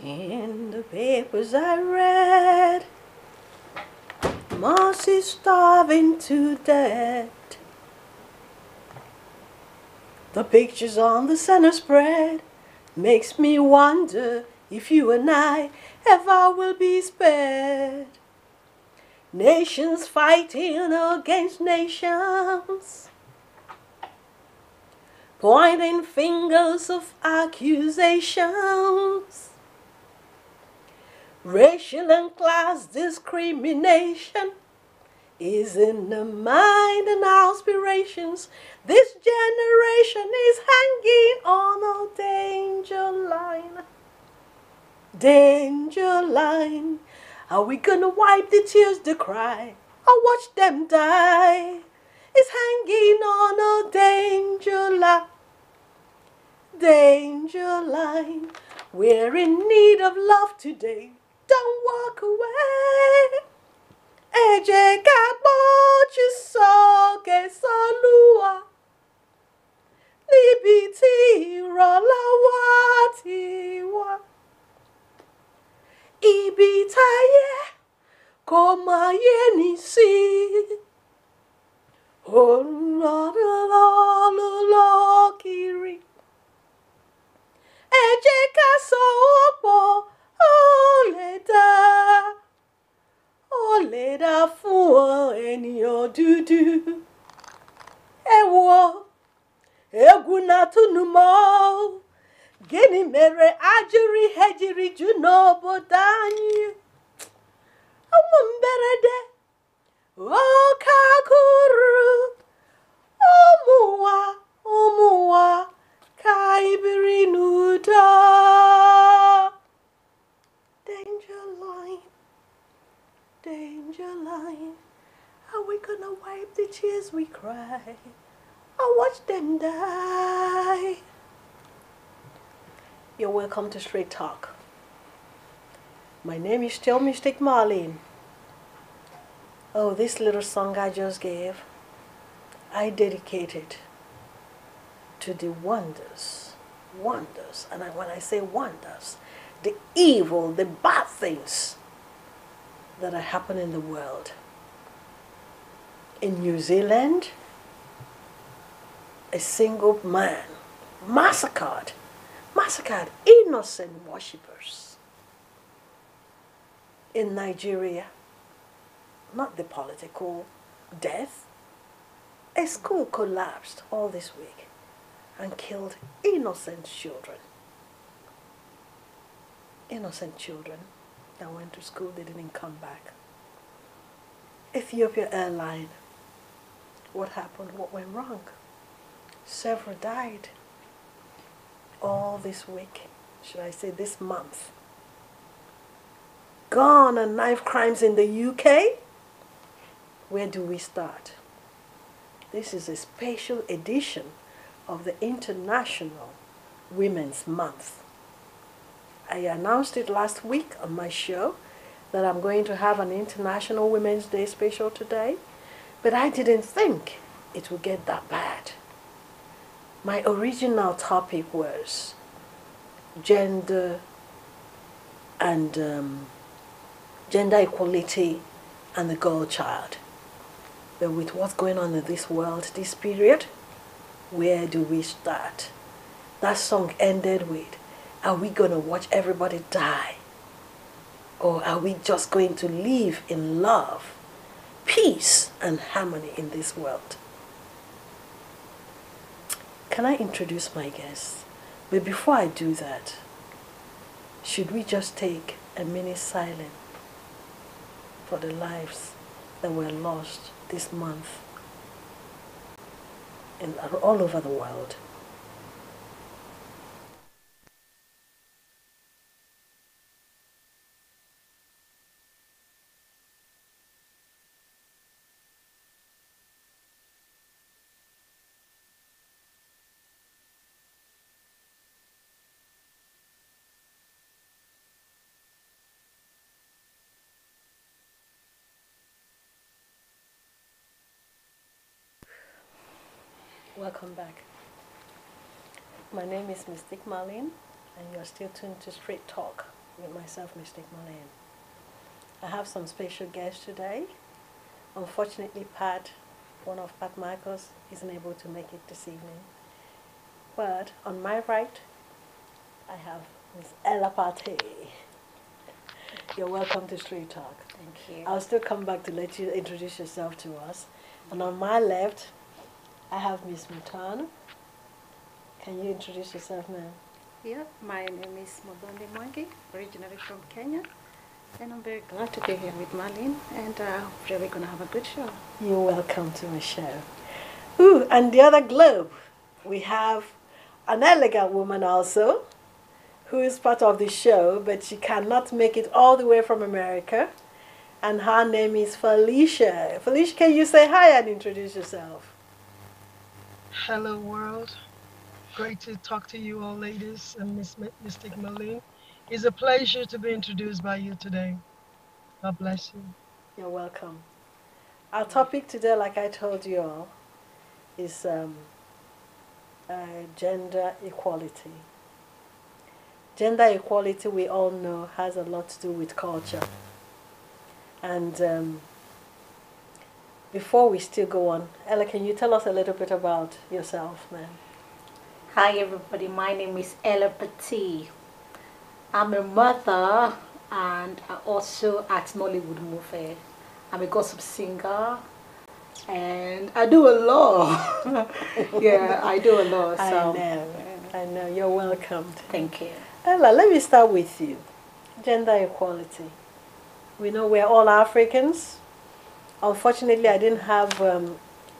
In the papers I read, Moss is starving to death. The pictures on the center spread makes me wonder if you and I ever will be spared. Nations fighting against nations, pointing fingers of accusations. Racial and class discrimination is in the mind and aspirations. This generation is hanging on a danger line. Danger line. Are we gonna wipe the tears they cry or watch them die? It's hanging on a danger line. Danger line. We're in need of love today. Don't walk away. Ẹ jẹ́ ká gbójú sókè s'Olúwa níbi tí ìrànlọ́wọ́ ti wà. Ibi táyé kò máa yé ni sí. Olùrànlọ́wọ́ kiri. Ẹ jẹ́ ká sowọ́pọ̀, ó lè dá. Ó lè dá fún ènìyàn dúdú. Ẹ wo egwu na-atụnụ m, gịnị mere ajụrụ ihe jiri ju n'obodo anyị? Ụmụ mberede, oke agụrụ, ụmụnwa ka anyị biri n'udo. Danger line. Danger line. Are we gonna wipe the tears we cry or watch them die? You're welcome to Straight Talk. My name is still Msteeq Marlene. Oh, this little song I just gave, I dedicate it to the wonders, and when I say wonders, the evil, the bad things that are happening in the world. In New Zealand, a single man massacred innocent worshippers. In Nigeria, not the political death, a school collapsed all this week and killed innocent children. Innocent children that went to school, they didn't come back. Ethiopia Airline, what happened? What went wrong? Several died. All this week, should I say this month. Gun and knife crimes in the UK. Where do we start? This is a special edition of the International Women's Month. I announced it last week on my show that I'm going to have an International Women's Day special today, but I didn't think it would get that bad. My original topic was gender and gender equality and the girl child. But with what's going on in this world, this period, where do we start? That song ended with, are we going to watch everybody die? Or are we just going to live in love, peace, and harmony in this world? Can I introduce my guest? But before I do that, should we just take a minute silence for the lives that were lost this month all over the world? Welcome back. My name is Msteeq Marlene, and you're still tuned to Straight Talk with myself, Msteeq Marlene. I have some special guests today. Unfortunately, one of Pat Michaels, isn't able to make it this evening. But on my right, I have Miss Ella Pate. You're welcome to Street Talk. Thank you. I'll still come back to let you introduce yourself to us. And on my left, I have Miss Muthoni. Can you introduce yourself, ma'am? Yeah, my name is Muthoni Mwangi, originally from Kenya. And I'm very glad to be here with Marlene, and hopefully we're going to have a good show. You're welcome to my show. Ooh, and the other globe, we have an elegant woman also, who is part of the show, but she cannot make it all the way from America. And her name is Felicia. Felicia, can you say hi and introduce yourself? Hello, world. Great to talk to you all, ladies, and Msteeq Marlene. It's a pleasure to be introduced by you today. God bless you. You're welcome. Our topic today, like I told you all, is gender equality. Gender equality, we all know, has a lot to do with culture. And before we still go on, Ella, can you tell us a little bit about yourself, ma'am? Hi, everybody. My name is Ella Petit. I'm a mother, and I also act Nollywood movie. I'm a gospel singer, and I do a lot. Yeah, I do a lot. So. I know. You're welcomed. Thank you. Ella, let me start with you. Gender equality. We know we're all Africans. Unfortunately, I didn't have a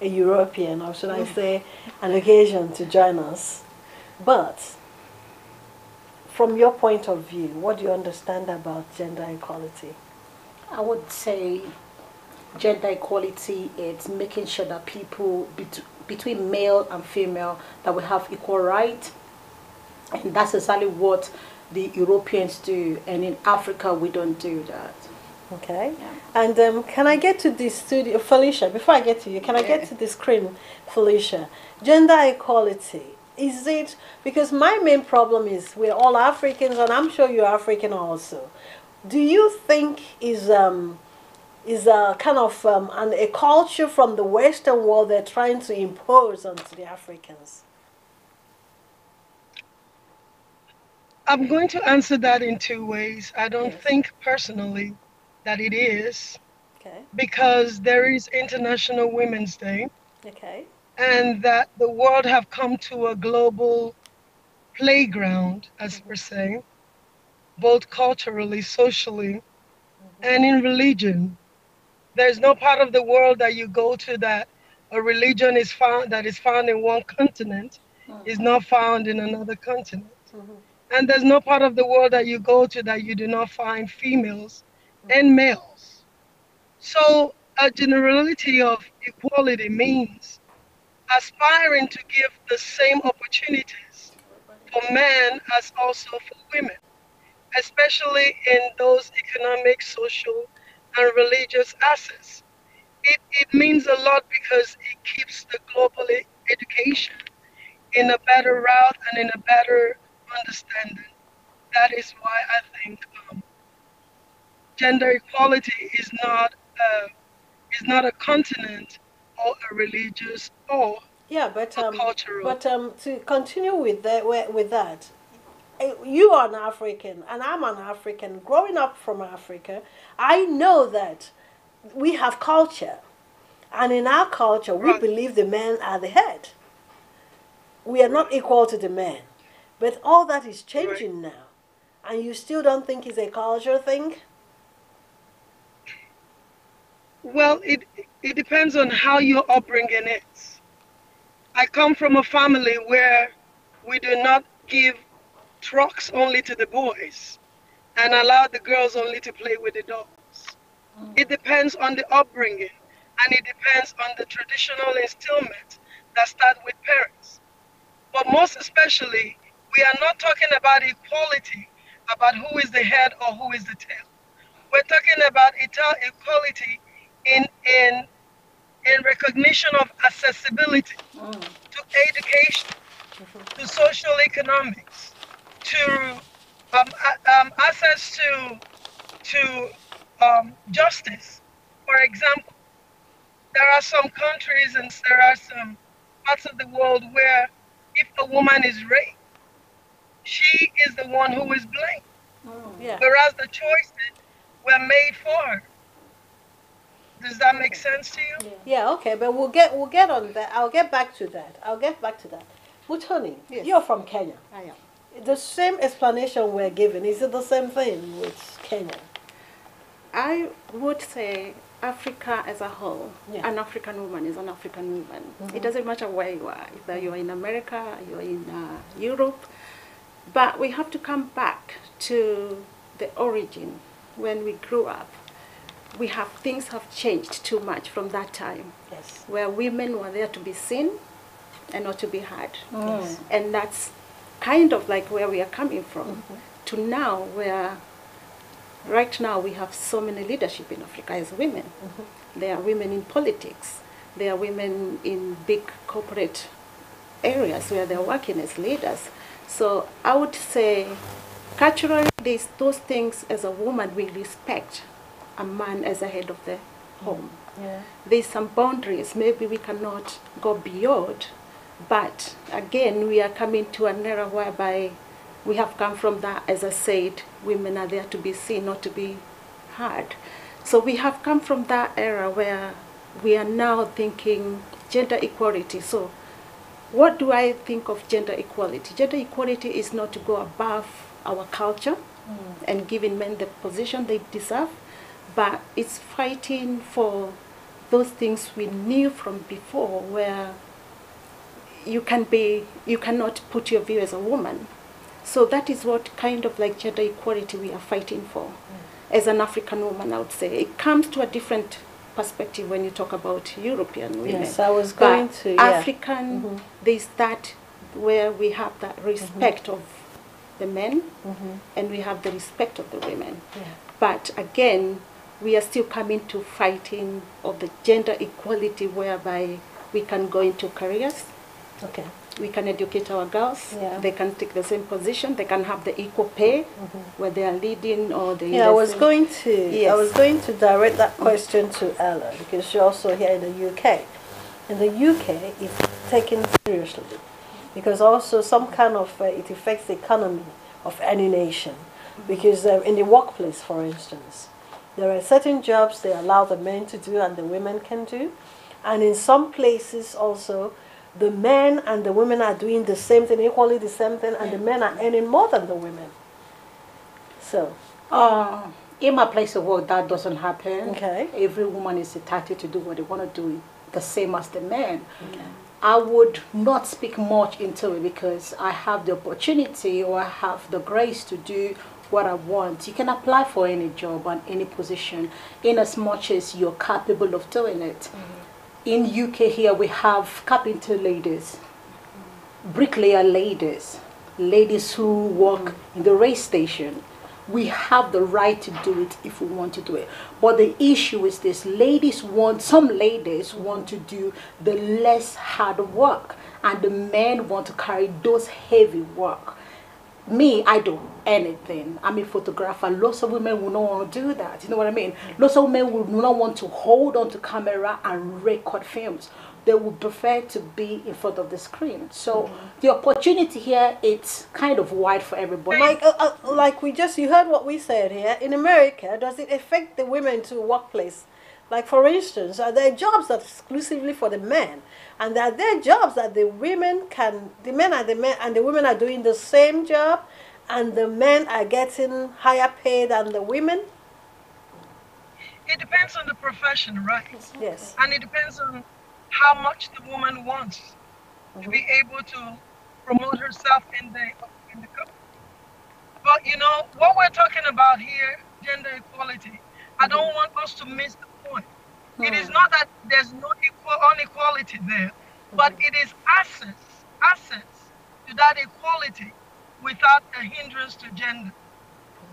European, or should I say, an occasion to join us. But from your point of view, what do you understand about gender equality? I would say gender equality is making sure that people between male and female that we have equal rights, and that's exactly what the Europeans do, and in Africa we don't do that. Okay. Yeah. And can I get to the studio, Felicia, before I get to you, can I get to the screen, Felicia? Gender equality, is it, because my main problem is we're all Africans, and I'm sure you're African also. Do you think is a kind of a culture from the Western world they're trying to impose onto the Africans? I'm going to answer that in two ways. I don't Yes. think personally that it is, Okay. because there is International Women's Day, Okay. and that the world have come to a global playground, as per se, both culturally, socially, and in religion. There's no part of the world that you go to that a religion is found that is found in one continent is not found in another continent. And there's no part of the world that you go to that you do not find females and males. So a generality of equality means aspiring to give the same opportunities for men as also for women, especially in those economic, social, and religious assets. It means a lot because it keeps the global education in a better route and in a better understanding. That is why I think gender equality is not a continent or a religious or Yeah, a cultural. but to continue with that, you are an African and I'm an African. Growing up from Africa, I know that we have culture, and in our culture, we Right, believe the men are the head. We are not right, equal to the men, but all that is right. changing now, and you still don't think it's a culture thing? Well, it depends on how your upbringing is. I come from a family where we do not give trucks only to the boys and allow the girls only to play with the dolls. It depends on the upbringing, and it depends on the traditional instillment that start with parents. But most especially, we are not talking about equality, about who is the head or who is the tail. We're talking about equality in in in recognition of accessibility to education, to social economics, to access to justice. For example, there are some countries and there are some parts of the world where if a woman is raped, she is the one who is blamed, Yeah. whereas the choices were made for her. Does that make Okay. sense to you? Yeah. Yeah, okay, but we'll get on that. I'll get back to that. I'll get back to that. Muthoni, Yes. you're from Kenya. I am. The same explanation we're given, is it the same thing with Kenya? I would say Africa as a whole, Yeah. an African woman is an African woman. It doesn't matter where you are, either you're in America, you're in Europe, but we have to come back to the origin when we grew up. Things have changed too much from that time, Yes. where women were there to be seen and not to be heard. Yes. And that's kind of like where we are coming from to now, where right now we have so many leadership in Africa as women. There are women in politics. There are women in big corporate areas where they're working as leaders. So I would say culturally those things as a woman we respect a man as a head of the home. Yeah. There's some boundaries, maybe we cannot go beyond, but again, we are coming to an era whereby we have come from that, as I said, women are there to be seen, not to be heard. So we have come from that era where we are now thinking gender equality. So what do I think of gender equality? Gender equality is not to go above our culture and giving men the position they deserve, but it's fighting for those things we knew from before, where you cannot put your view as a woman. So that is what kind of like gender equality we are fighting for. As an African woman, I would say it comes to a different perspective when you talk about European women. Yes, I was going But to, yeah. African, there's that where we have that respect of the men and we have the respect of the women. Yeah. But again, we are still coming to fighting of the gender equality whereby we can go into careers, Okay. we can educate our girls, Yeah. they can take the same position, they can have the equal pay where they are leading or they Yeah, I was going to. Yes. I was going to direct that question to Ella because she's also here in the UK. In the UK, it's taken seriously because also some kind of it affects the economy of any nation. Because in the workplace, for instance, there are certain jobs they allow the men to do and the women can do, and in some places also, the men and the women are doing the same thing, equally the same thing, and the men are earning more than the women. So, In my place of work, that doesn't happen. Okay. Every woman is entitled to do what they want to do, the same as the men. I would not speak much into it because I have the opportunity or I have the grace to do what I want. You can apply for any job and any position in as much as you're capable of doing it. In UK here, we have carpenter ladies, bricklayer ladies, ladies who work in the race station. We have the right to do it if we want to do it. But the issue is this, some ladies want to do the less hard work and the men want to carry those heavy work. Me, I do anything. I'm a photographer. Lots of women will not want to do that. You know what I mean? Lots of women will not want to hold on to camera and record films. They would prefer to be in front of the screen. So the opportunity here, it's kind of wide for everybody. Mike, like you heard what we said here. In America, does it affect the women to workplace? Like for instance, are there jobs that are exclusively for the men, and are there jobs that the men and the women are doing the same job, and the men are getting higher pay than the women? It depends on the profession, right? Yes. And it depends on how much the woman wants to be able to promote herself in the company. But you know what we're talking about here, gender equality. I don't want us to miss the point. It is not that there's no inequality there, but it is access to that equality without a hindrance to gender,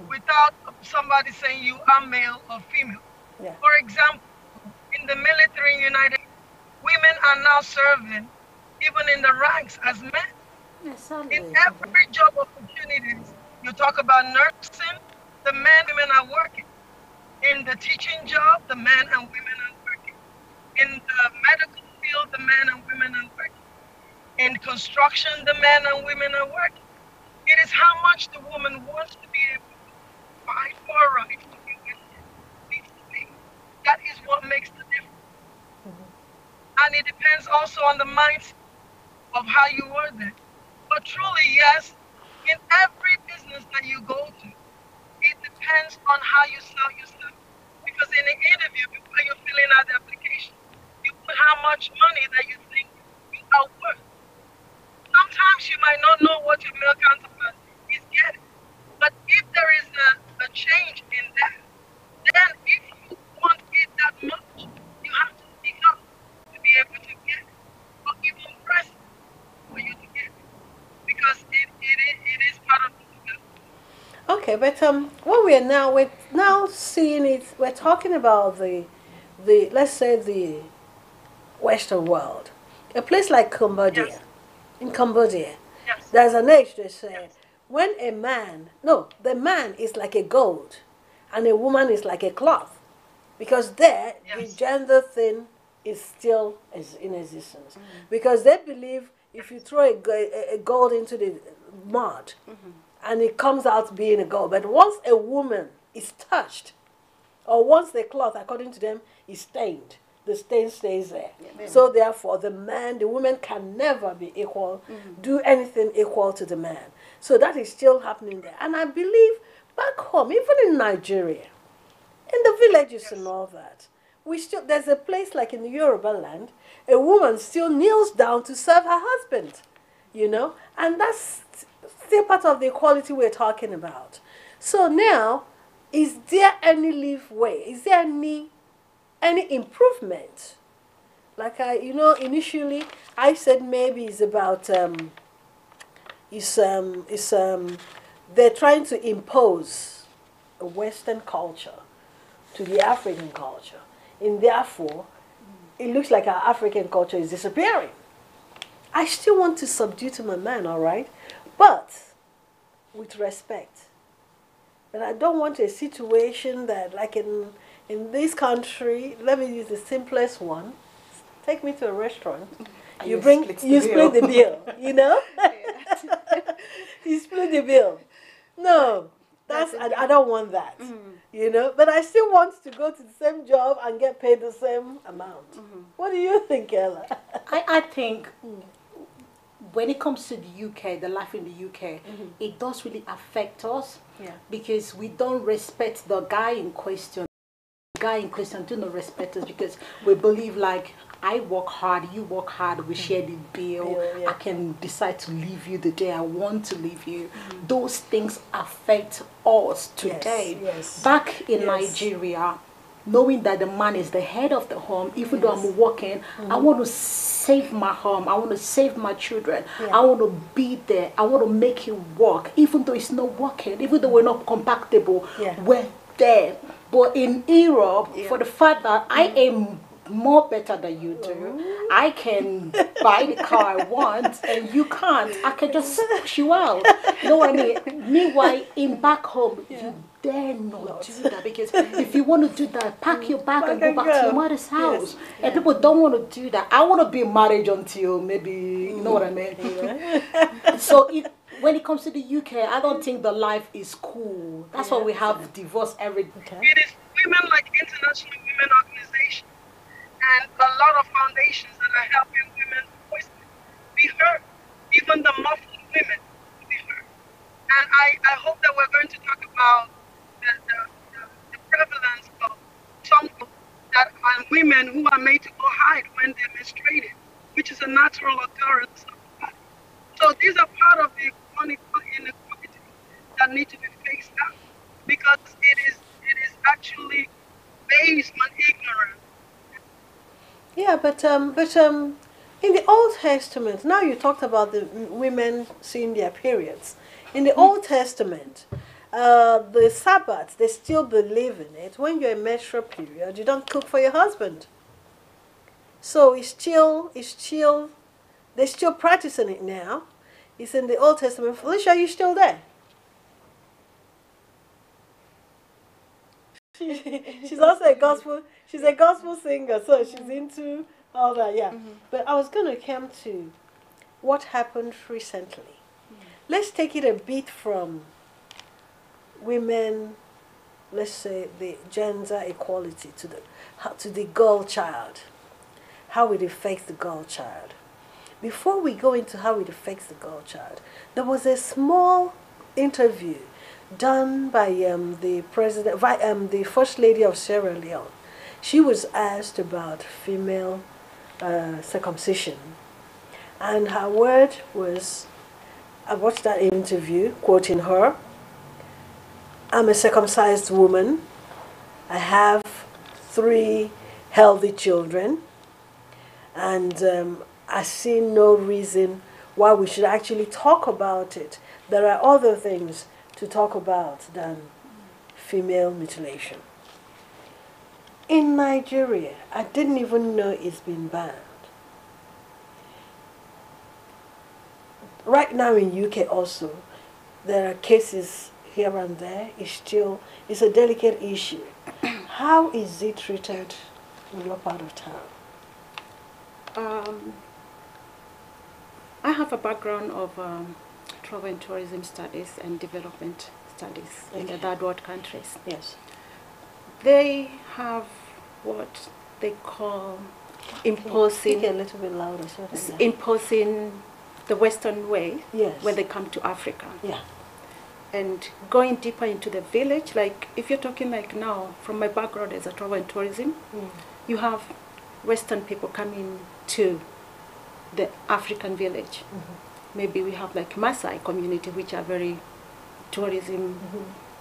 without somebody saying you are male or female. Yeah. For example, in the military in United States, women are now serving even in the ranks as men. Exactly. In every job opportunities, You talk about nursing, the men and women are working. In the teaching job, the men and women are working. In the medical field, the men and women are working. In construction, the men and women are working. It is how much the woman wants to be able to fight for her right to be where she needs to be. That is what makes the difference. And it depends also on the mindset of how you word it. But truly, yes, in every business that you go to, it depends on how you sell yourself. Because in the interview, before you're filling out the application, you put how much money that you think you are worth. Sometimes you might not know what your male counterpart is getting. But if there is a change in that, then if you want it that much, you have to speak up to be able to get it. Or even press for you to get it. Because it is part of the development. Okay, but what we're now seeing it. We're talking about the let's say the Western world, a place like Cambodia. Yes, In Cambodia, yes, there's an age they say yes, when a man, no, the man is like a gold, and a woman is like a cloth, because there the yes, gender thing is still is in existence, because they believe if you throw a gold into the mud, and it comes out being a gold, but once a woman is touched, or once the cloth, according to them, is stained, the stain stays there. Yeah. So therefore, the woman can never be equal, do anything equal to the man. So that is still happening there. And I believe back home, even in Nigeria, in the villages and yes, all that, we still there's a place like in the Yoruba land, a woman still kneels down to serve her husband, and that's still part of the equality we're talking about. So now, is there any leeway? Is there any improvement? Like initially I said maybe it's about they're trying to impose a Western culture to the African culture, and therefore it looks like our African culture is disappearing. I still want to subdue to my man, all right, but with respect. But I don't want a situation that, like in this country, let me use the simplest one. Take me to a restaurant. And You split the bill, You split the bill. No, I don't want that. But I still want to go to the same job and get paid the same amount. What do you think, Ella? I think when it comes to the UK, the life in the UK, it does really affect us, Yeah. because we don't respect the guy in question. The guy in question do not respect us because we believe like, I work hard, you work hard, we share the bill. Yeah. I can decide to leave you the day I want to leave you. Those things affect us today. Yes. Back in Yes. Nigeria, knowing that the man is the head of the home, even though I'm working, I want to save my home, I want to save my children, Yeah. I want to be there, I want to make it work, even though it's not working, even though we're not compatible, Yeah. we're there. But in Europe, for the fact that I am more better than you do, I can buy the car I want and you can't. I can just push you out. You know what I mean? Meanwhile, in back home, you dare not do that, because if you want to do that, pack your bag and go back to your mother's house. Yes. And people don't want to do that. I want to be in marriage until maybe, you know what I mean? So when it comes to the UK, I don't think the life is cool. That's why we have divorce every Okay. it is women like International Women Organization and a lot of foundations that are helping women's voices be heard, even the muffled women to be heard. And I hope that we're going to talk about the prevalence of some that are women who are made to go hide when they're menstruating, which is a natural occurrence of the body. So these are part of the inequality that need to be faced out, because it is actually based on ignorance. Yeah, but in the Old Testament, now you talked about the women seeing their periods. In the Old Testament, the Sabbath, they still believe in it. When you're in menstrual period, you don't cook for your husband. So they're still practicing it now. It's in the Old Testament. Felicia, are you still there? she's also a gospel. She's a gospel singer, so she's into all that. Yeah. But I was going to come to what happened recently. Let's take it a bit from women. Let's say the gender equality to the girl child. How it affects the girl child. Before we go into how it affects the girl child, there was a small interview done by the First Lady of Sierra Leone. She was asked about female circumcision, and her word was, I watched that interview, quoting her, "I'm a circumcised woman. I have 3 healthy children, and I see no reason why we should actually talk about it. There are other things to talk about than female mutilation." In Nigeria, I didn't even know it's been banned. Right now in UK also, there are cases here and there. It's a delicate issue. How is it treated in your part of town? I have a background of travel and tourism studies and development studies in the third world countries. Yes. They have what they call imposing. Speak a little bit louder. Imposing the Western way. Yes. When they come to Africa. Yeah. And going deeper into the village, like if you're talking like now, from my background as a travel and tourism, you have Western people coming to the African village. Maybe we have like Maasai community, which are very tourism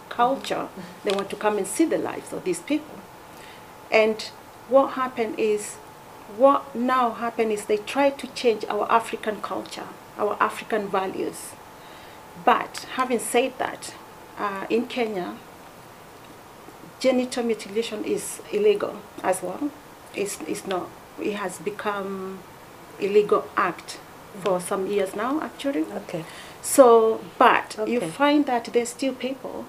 culture. They want to come and see the lives of these people. And what now happened is they try to change our African culture, our African values. But having said that, in Kenya, genital mutilation is illegal as well. It's not. It has become illegal act for some years now, actually. Okay. So, but you find that there's still people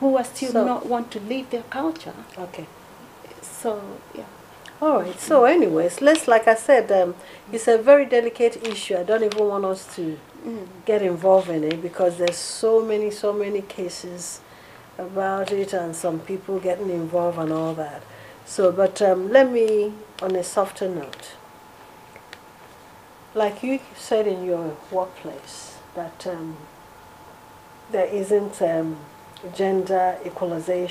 who are still not want to leave their culture. Okay. So, yeah. All right. So, anyways, like I said, it's a very delicate issue. I don't even want us to get involved in it because there's so many cases about it, and some people getting involved and all that. So, but let me, on a softer note, like you said in your workplace, that there isn't gender equality,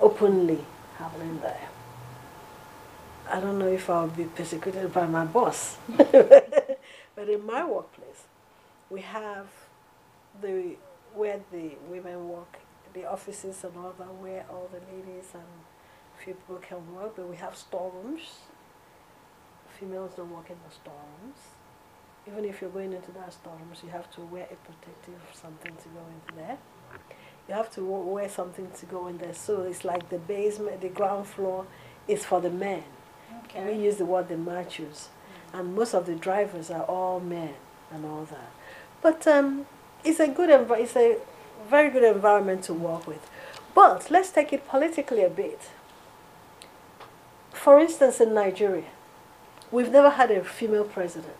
openly happening there. I don't know if I'll be persecuted by my boss, but in my workplace, we have where the women work, the offices and all that, where all the ladies and people can work, but we have storerooms. Females don't work in the storerooms. Even if you're going into that storerooms, you have to wear a protective something to go into there. You have to wear something to go in there. So it's like the basement, the ground floor is for the men. Okay. We use the word the machos. And most of the drivers are all men and all that. But it's a very good environment to work with. But let's take it politically a bit. For instance, in Nigeria, we've never had a female president.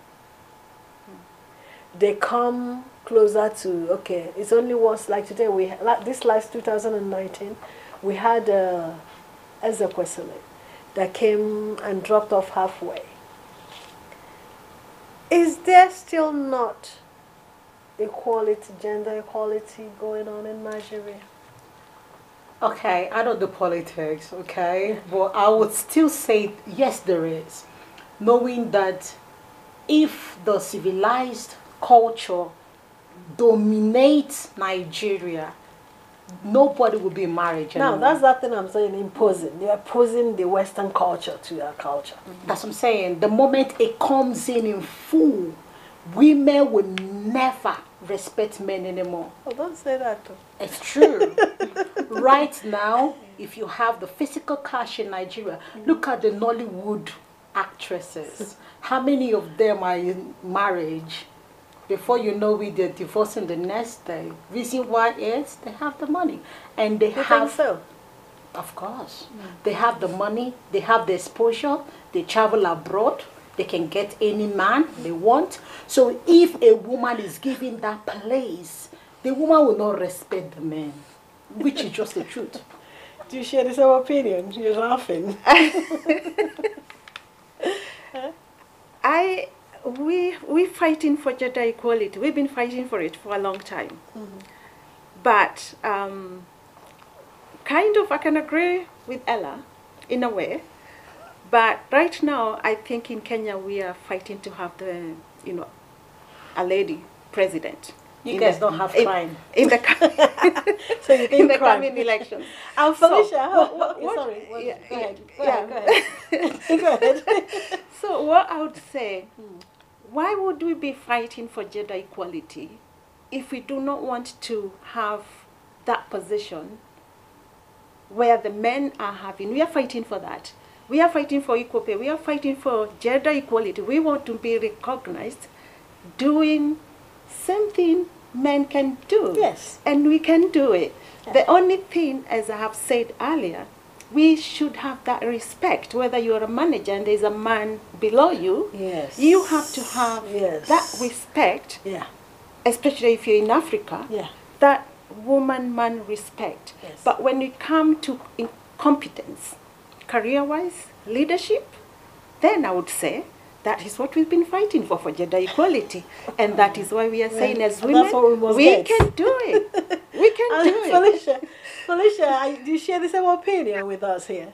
They come closer to, okay, it's only once, like today, this last 2019, we had Ezekwesili that came and dropped off halfway. Is there still not equality, gender equality going on in Nigeria? Okay, I don't do politics, okay? But I would still say, yes, there is. Knowing that if the civilized culture dominates Nigeria, nobody will be in marriage anymore. Now, that's that thing I'm saying, imposing. You're imposing the Western culture to our culture. That's what I'm saying. The moment it comes in full, women will never respect men anymore. Oh, don't say that. It's true. Right now, if you have the physical cash in Nigeria, look at the Nollywood actresses. How many of them are in marriage Before you know it, they're divorcing the next day. Reason why is they have the money. And they You have, think so? of course, they have the money, they have the exposure, they travel abroad, they can get any man they want. So if a woman is given that place, the woman will not respect the man, which is just the truth. Do you share the same opinion? You're laughing. We fighting for gender equality. We've been fighting for it for a long time. But kind of I can agree with Ella in a way. But right now, I think in Kenya we are fighting to have a lady president. You guys don't have crime. In the So you think in the crime. coming elections. And Felicia, Sorry. Go ahead. Go ahead. So what I would say, why would we be fighting for gender equality if we do not want to have that position where the men are having? We are fighting for that. We are fighting for equal pay. We are fighting for gender equality. We want to be recognized doing something men can do. Yes. And we can do it. Yeah. The only thing, as I have said earlier, we should have that respect. Whether you're a manager and there's a man below you, Yes. you have to have Yes. that respect, Yeah. especially if you're in Africa, Yeah. that woman-man respect. Yes. But when you come to competence, career-wise, leadership, then I would say that is what we've been fighting for gender equality. And that is why we are saying as women, we can do it. We can do it. Felicia, do you share the same opinion with us here?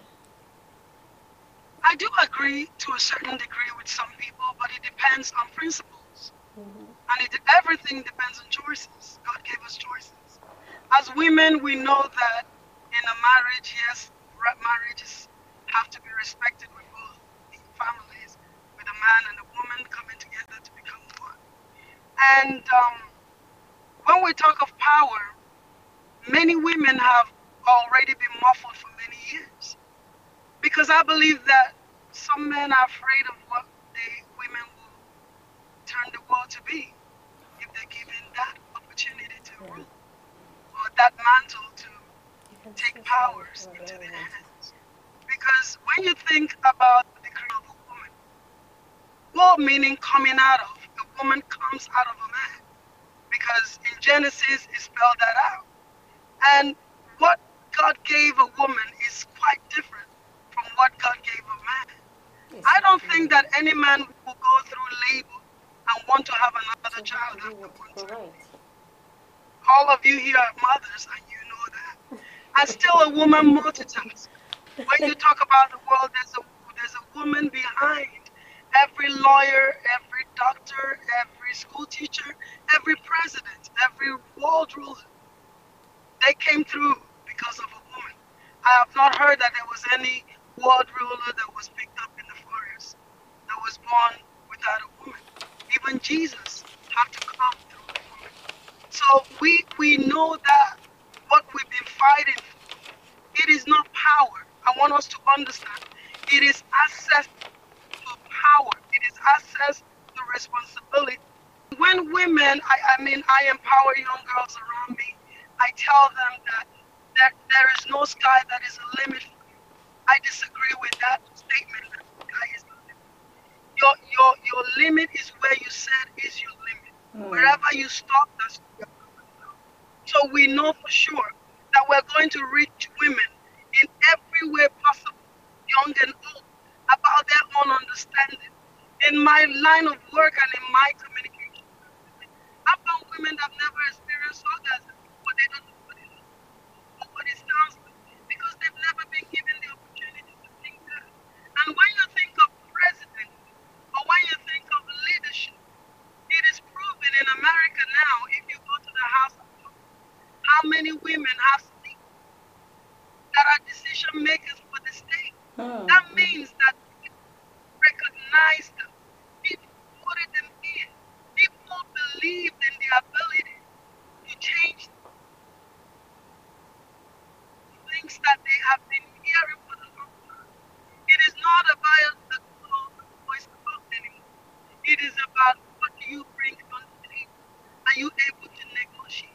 I do agree to a certain degree with some people, but it depends on principles. And everything depends on choices. God gave us choices. As women, we know that in a marriage, yes, marriages have to be respected with both the families, with a man and a woman coming together to become one. And when we talk of power, many women have already been muffled for many years. Because I believe that some men are afraid of what the women will turn the world to be if they're given that opportunity to rule, or that mantle to take powers into their hands. Because when you think about the creation of a woman, world meaning coming out of, a woman comes out of a man. Because in Genesis, it spelled that out. And what God gave a woman is quite different from what God gave a man. I don't think that any man will go through labor and want to have another child after one time. All of you here are mothers, and you know that. And still a woman multitasks. When you talk about the world, there's a woman behind every lawyer, every doctor, every school teacher, every president, every world ruler. They came through because of a woman. I have not heard that there was any world ruler that was picked up in the forest that was born without a woman. Even Jesus had to come through a woman. So we know that what we've been fighting for, it is not power. I want us to understand. It is access to power. It is access to responsibility. When women, I empower young girls around me. I tell them that there is no sky that is a limit for you. I disagree with that statement that the sky is the limit. Your limit is where you said is your limit. Wherever you stop, that's where you're going to go. So we know for sure that we're going to reach women in every way possible, young and old, about their own understanding. In my line of work and in my communication, I've found women that have never experienced orgasm, but they don't know what it is or what it sounds like because they've never been given the opportunity to think that. And when you think of president or when you think of leadership, it is proven in America now, if you go to the House of Commons, how many women have speakers that are decision makers for the state. That means that people recognize them. People voted them in. People believed in their ability to change things that they have been hearing for the long time. It is not about the good old boys club anymore. It is about what do you bring on the table. you able to negotiate?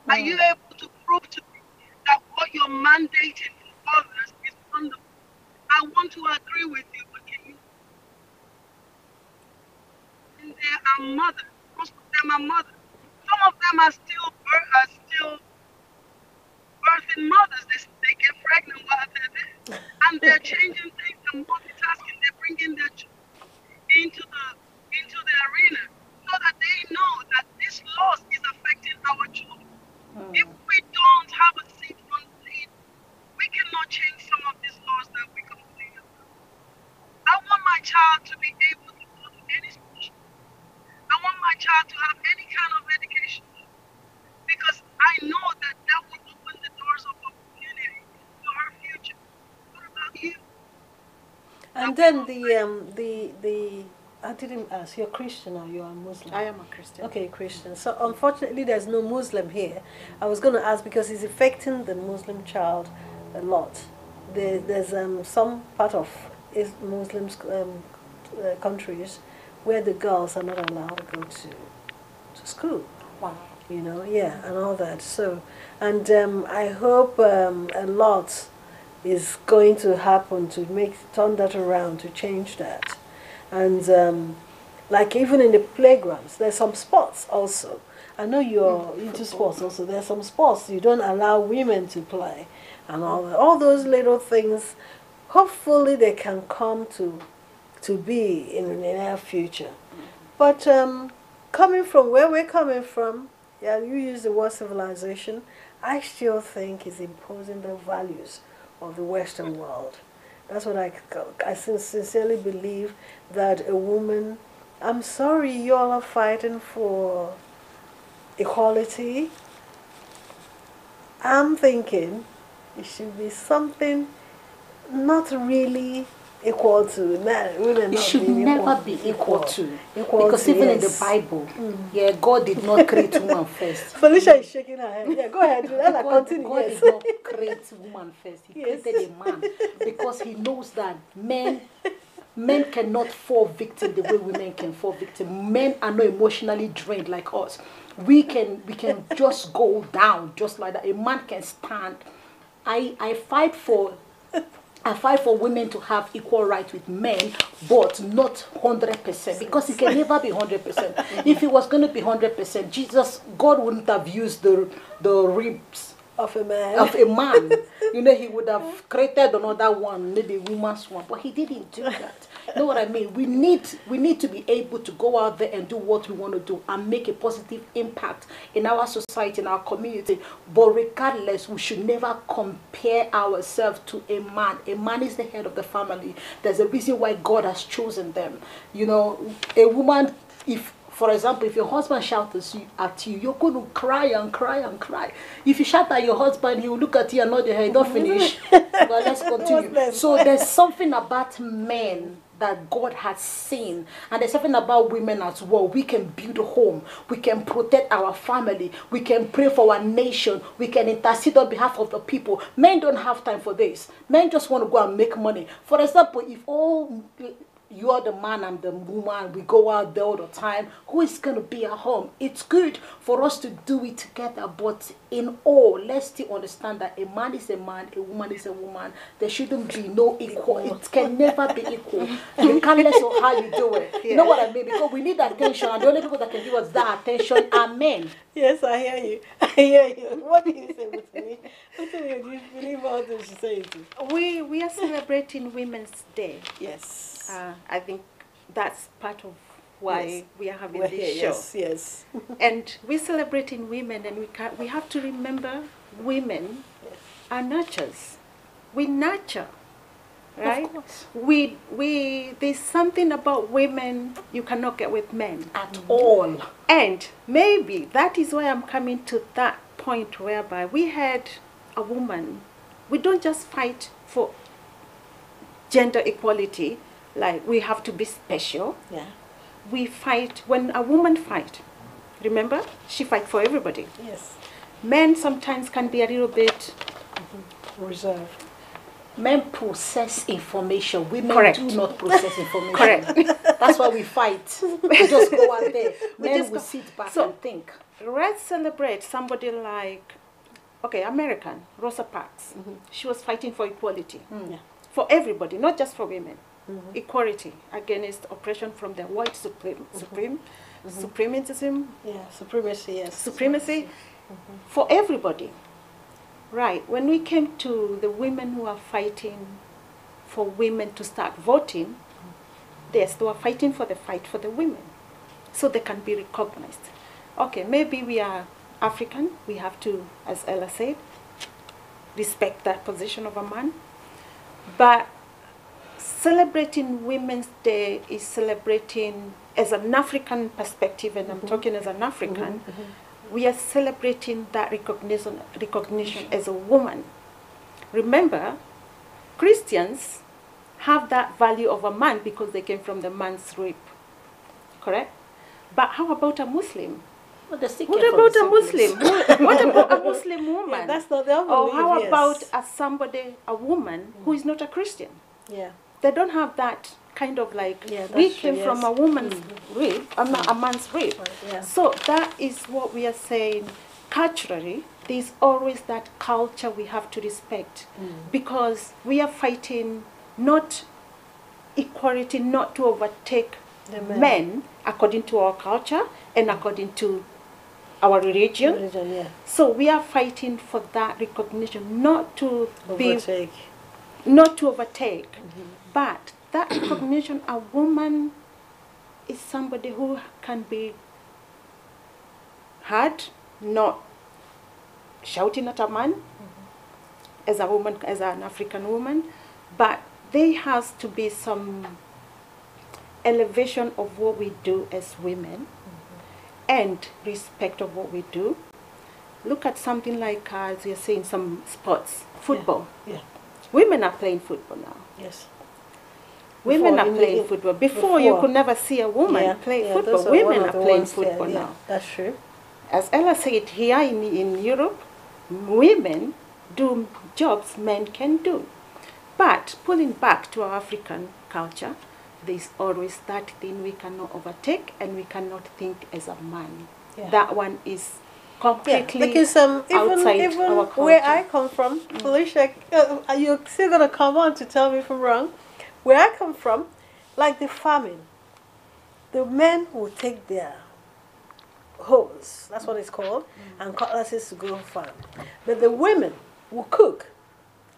Are you able to prove to me that what you're mandating for others is wonderful? I want to agree with you, but can you? And they are mothers. Most of them are mothers. Some of them are still birthing mothers. They get pregnant while they're there, and they're changing things and multitasking. They're bringing their children into the arena so that they know that this loss is affecting our children. If we don't have a seat on the table, we cannot change some of these laws that we complain about. I want my child to be able to go to any school. I want my child to have any kind of education because I know that that will open the doors of opportunity for her future. What about you? And then the I didn't ask, you're Christian or you're a Muslim? I am a Christian. Okay, Christian. So unfortunately there's no Muslim here. I was going to ask because it's affecting the Muslim child a lot. There's some part of Muslim countries where the girls are not allowed to go to school. Wow. You know, yeah, and all that. So, and I hope a lot is going to happen to turn that around, to change that. And like even in the playgrounds, there's some sports also. I know you're into sports also. There's some sports you don't allow women to play, and all those little things. Hopefully, they can come to be in the near future. But coming from where we're coming from, yeah, you use the word civilization. I still think it's imposing the values of the Western world. That's what I sincerely believe, that a woman, I'm sorry you all are fighting for equality. I'm thinking it should be something not really equal to men. Women It should never be equal to. Because even in the Bible, yeah, God did not create woman first. Felicia is shaking her head. Yeah, go ahead. God did not create woman first. He created a man because he knows that men cannot fall victim the way women can fall victim. Men are not emotionally drained like us. We can just go down just like that. A man can stand. I fight for women to have equal rights with men, but not 100%, because it can never be 100%. If it was going to be 100%, God wouldn't have used the ribs of a man. You know, he would have created another one, maybe a woman's one, but he didn't do that. You know what I mean? We need to be able to go out there and do what we want to do and make a positive impact in our society, in our community. But regardless, we should never compare ourselves to a man. A man is the head of the family. There's a reason why God has chosen them. You know, a woman, for example, if your husband shouts at you, you're going to cry and cry and cry. If you shout at your husband, he will look at you and nod your head, don't finish. But let's continue. So there's something about men that God has seen, and there's something about women as well. We can build a home, we can protect our family, we can pray for our nation, we can intercede on behalf of the people. Men don't have time for this. Men just want to go and make money. For example, if you are the man and the woman, we go out there all the time, who is going to be at home? It's good for us to do it together, but in all, let's still understand that a man is a man, a woman is a woman. There shouldn't be no equal. It can never be equal, regardless of how you do it. You know what I mean? Because we need attention, and the only people that can give us that attention are men. Yes, I hear you. I hear you. What do you say, Muthoni? Muthoni, do you believe all this she's saying? We are celebrating Women's Day. Yes. I think that's part of why we are having this show. Yes, yes. And we're celebrating women, and we have to remember women are nurturers. We nurture, right? Of course. There's something about women you cannot get with men At all. And maybe that is why I'm coming to that point whereby we had a woman. We don't just fight for gender equality, like we have to be special. Yeah. We fight, when a woman fight, remember, she fight for everybody. Yes. Men sometimes can be a little bit reserved. Men process information. Women Correct. do not process information. Correct. That's why we fight. We just go out there. Men will sit back and think. let's celebrate somebody like, okay, American, Rosa Parks. She was fighting for equality for everybody, not just for women. Equality against oppression from the white supremacism. Yeah, supremacy, yes. Supremacy for everybody. Right. When we came to the women who are fighting for women to start voting, yes, they were fighting for the fight for the women, so they can be recognized. Okay, maybe we are African, we have to, as Ella said, respect that position of a man. But celebrating Women's Day is celebrating, as an African perspective, and I'm talking as an African, we are celebrating that recognition as a woman. Remember, Christians have that value of a man because they came from the man's rib, correct? But how about a Muslim? Well, What about a Muslim? What about a Muslim woman? Yeah, that's not their Or belief, how yes. about a woman who is not a Christian? Yeah. They don't have that kind of like, Yeah, that's we true, came from yes. a woman's rib, a man's rib. Right, yeah. So that is what we are saying. Culturally, there's always that culture we have to respect, because we are fighting not equality, not to overtake The men according to our culture and according to our religion. Yeah. So we are fighting for that recognition, not to Overtake. not to overtake, but that recognition. A woman is somebody who can be heard, not shouting at a man, as a woman, as an African woman, but there has to be some elevation of what we do as women and respect of what we do. Look at something like, as you're saying, some sports, football. Yeah. Women are playing football now. Yes. Women Before, are playing football. Before, you could never see a woman play football. Women are playing football now. That's true. As Ella said, here in Europe, women do jobs men can do. But pulling back to our African culture, there's always that thing we cannot overtake and we cannot think as a man. Yeah. That one is completely because outside even our culture. where I come from, Felicia, you're still going to come on to tell me if I'm wrong. Where I come from, like the farming, the men will take their hoes, that's what it's called, and cutlasses to go farm. But the women will cook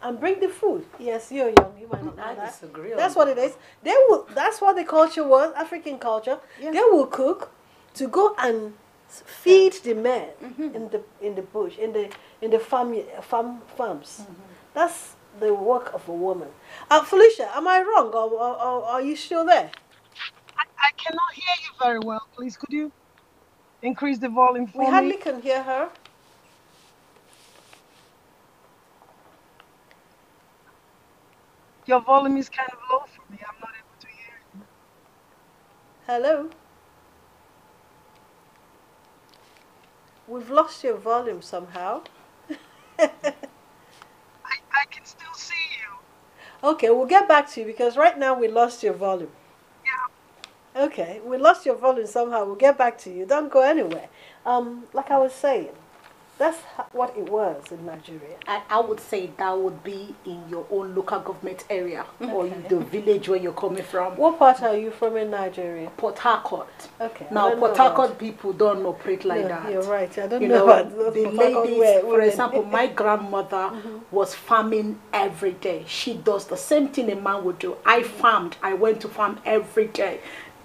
and bring the food. Yes, you're young, you might not know I that. disagree. That's what it is. They will. That's what the culture was, African culture. Yeah. They will cook to go and feed the men in the bush, in the farms. That's the work of a woman. Felicia, am I wrong, or are you still there? I cannot hear you very well. Please, could you increase the volume for We me? hardly can hear her. Your volume is kind of low for me. I'm not able to hear you. Hello? We've lost your volume somehow. I can still see you. Okay, we'll get back to you because right now we lost your volume. Yeah. Okay, we lost your volume somehow. We'll get back to you. Don't go anywhere. Like I was saying, that's what it was in Nigeria. I would say that would be in your own local government area or in the village where you're coming from. What part are you from in Nigeria? Port Harcourt. Okay. I Now, don't Port know Harcourt that. people don't operate like No, that. you're right. I don't You know know, about those the Port Harcourt ladies, for women. example, my grandmother was farming every day. She does the same thing a man would do. I farmed. I went to farm every day.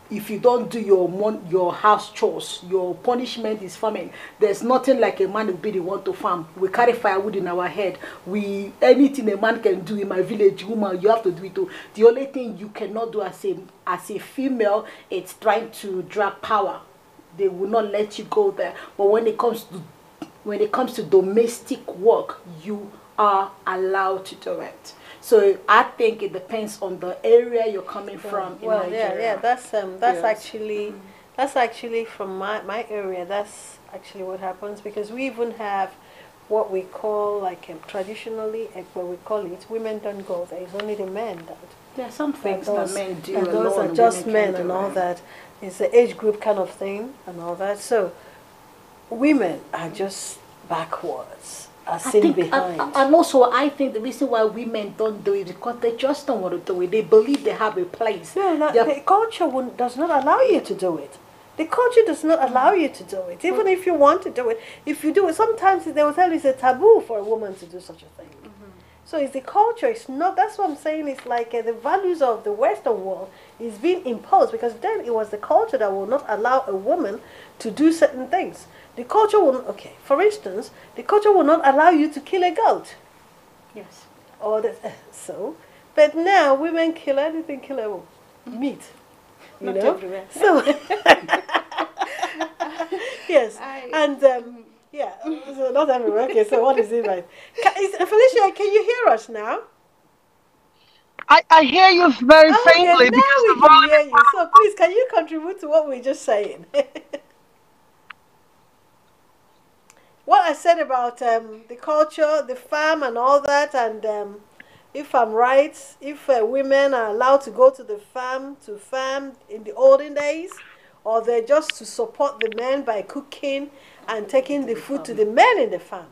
If you don't do your house chores, your punishment is farming. There's nothing like a man will be the one to farm. We carry firewood in our head. Anything a man can do in my village, woman, you have to do it too. The only thing you cannot do as a female, it's trying to drag power. They will not let you go there. But when it comes to domestic work, you are allowed to do it. So I think it depends on the area you're coming from in Nigeria. yeah. That's Yes. actually from my area. That's actually what happens because we even have what we call traditionally, what we call it, women don't go there. It's only the men that. There are some things that men do And those alone. are just women men can't and do all it. that. It's the age group kind of thing and all that. So women are just backwards, are I seen think, behind. and also I think the reason why women don't do it is because they just don't want to do it. They believe they have a place. No, the culture does not allow you to do it. The culture does not allow you to do it. Even if you want to do it, if you do it, sometimes they will tell you it's a taboo for a woman to do such a thing. So it's the culture. It's not. That's what I'm saying. It's like the values of the Western world is being imposed, because then it was the culture that will not allow a woman to do certain things. The culture will not, okay. For instance, the culture will not allow you to kill a goat. Yes. Or so, but now women kill anything killable, meat. You Not know. everywhere. So yes, and yeah, so not everywhere. Okay, so what is it like? Felicia, can you hear us now? I hear you very Okay, faintly now because we the can volume hear is you. quite So please, can you contribute to what we're just saying? What I said about the culture, the farm, and all that, and if I'm right, if women are allowed to go to the farm to farm in the olden days, or they're just to support the men by cooking and taking the food to the men in the farm.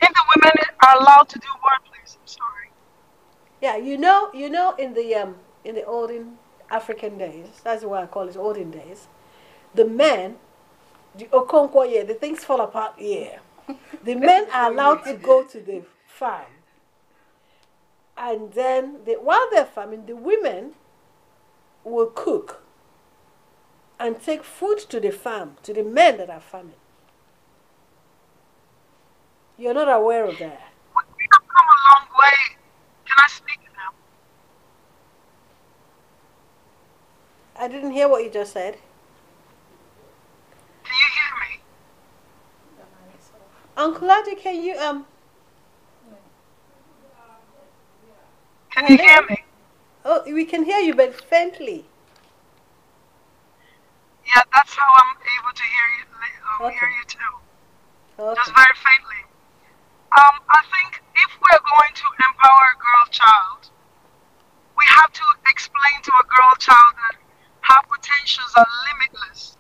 if the women are allowed to do what, please? I'm sorry. Yeah, in the olden African days, that's what I call it, olden days. The men, the Okonkwo, yeah, the things fall apart here. The men are allowed to go to the farm, and then while they're farming, the women will cook and take food to the farm, to the men that are farming. You're not aware of that. We have come a long way. Can I speak now? I didn't hear what you just said. Can you hear me? Uncle Adi, can you Can you hear me? Oh, we can hear you, but faintly. Yeah, that's how I'm able to hear you. Okay. Hear you too. Just Okay. very faintly. I think if we're going to empower a girl child, we have to explain to a girl child that her potentials are limitless.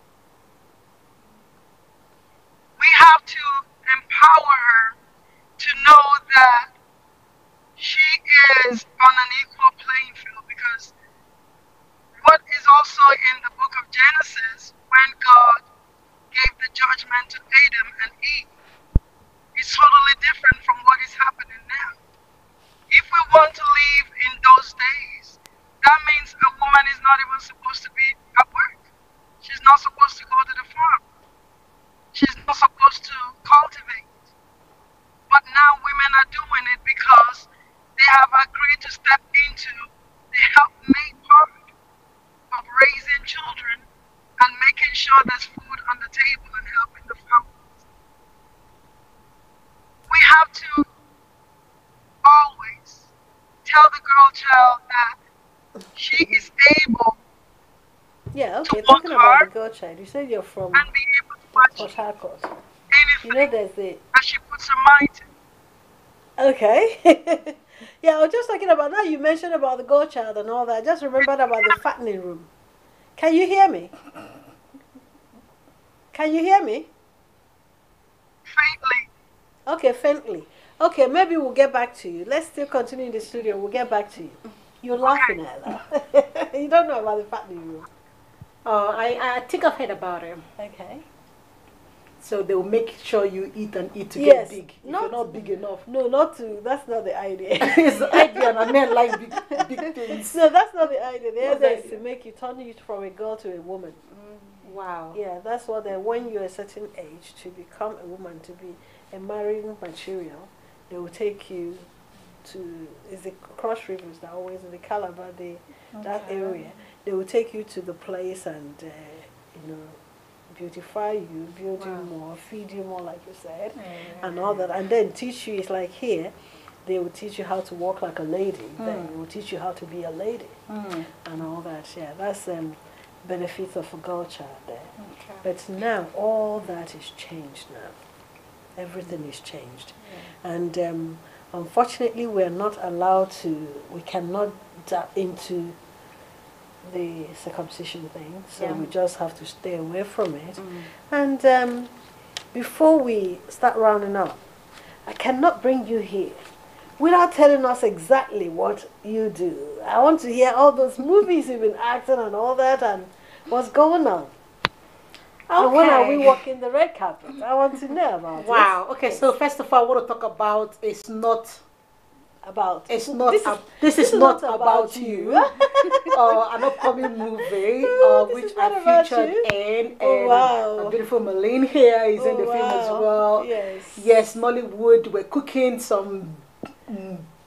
We have to empower her to know that she is on an equal playing field, because what is also in the book of Genesis, when God gave the judgment to Adam and Eve, is totally different from what is happening now. If we want to live in those days, that means a woman is not even supposed to be at work. She's not supposed to go to the farm. She's not supposed to cultivate. But now women are doing it because they have agreed to step into the helpmate part of raising children and making sure there's food on the table and helping the families. We have to always tell the girl child that she is able Yeah, to okay. work Talking about the hard girl child, you said you're from and be able to Port achieve Harcourt. You know, anything there's the that she puts her mind to. okay. Yeah, I was just talking about now. You mentioned about the girl child and all that. I just remembered about the fattening room. Can you hear me? Can you hear me? Faintly. Okay, faintly. Okay, maybe we'll get back to you. Let's still continue in the studio. We'll get back to you. You're laughing at that. You don't know about the fattening room. Oh, I think I've heard about it. Okay. So they will make sure you eat and eat to Yes, get big. If not- you're not big enough. No, not to. That's not the idea. It's the idea, and men like big things. No, that's not the idea. The What's idea the is to idea? make you turn you from a girl to a woman. Wow. Yeah, that's what they, when you're a certain age, to become a woman, to be a marrying material, they will take you to, is the cross rivers that always in the Calabar, that area. They will take you to the place and, you know, beautify you, build you more, feed you more, like you said, and all that. And then teach you, it's like here, they will teach you how to walk like a lady. Then they will teach you how to be a lady and all that. Yeah, that's benefits of a girl child there. Okay. But now all that is changed now. Everything is changed. And unfortunately we're not allowed to, we cannot tap into the circumcision thing, so Yeah. we just have to stay away from it. Mm. And before we start rounding up, I cannot bring you here without telling us exactly what you do. I want to hear all those movies you've been acting and all that, and what's going on. And when are we Okay. walking the red carpet? I want to know about it. Wow. Okay. Yes. So first of all, I want to talk about About it's not this this is not about you. An upcoming movie This which is not I about featured you. in, Oh, and wow. a beautiful Marlene here is in Oh, the film as wow. well. Yes. Yes, Nollywood. We're cooking some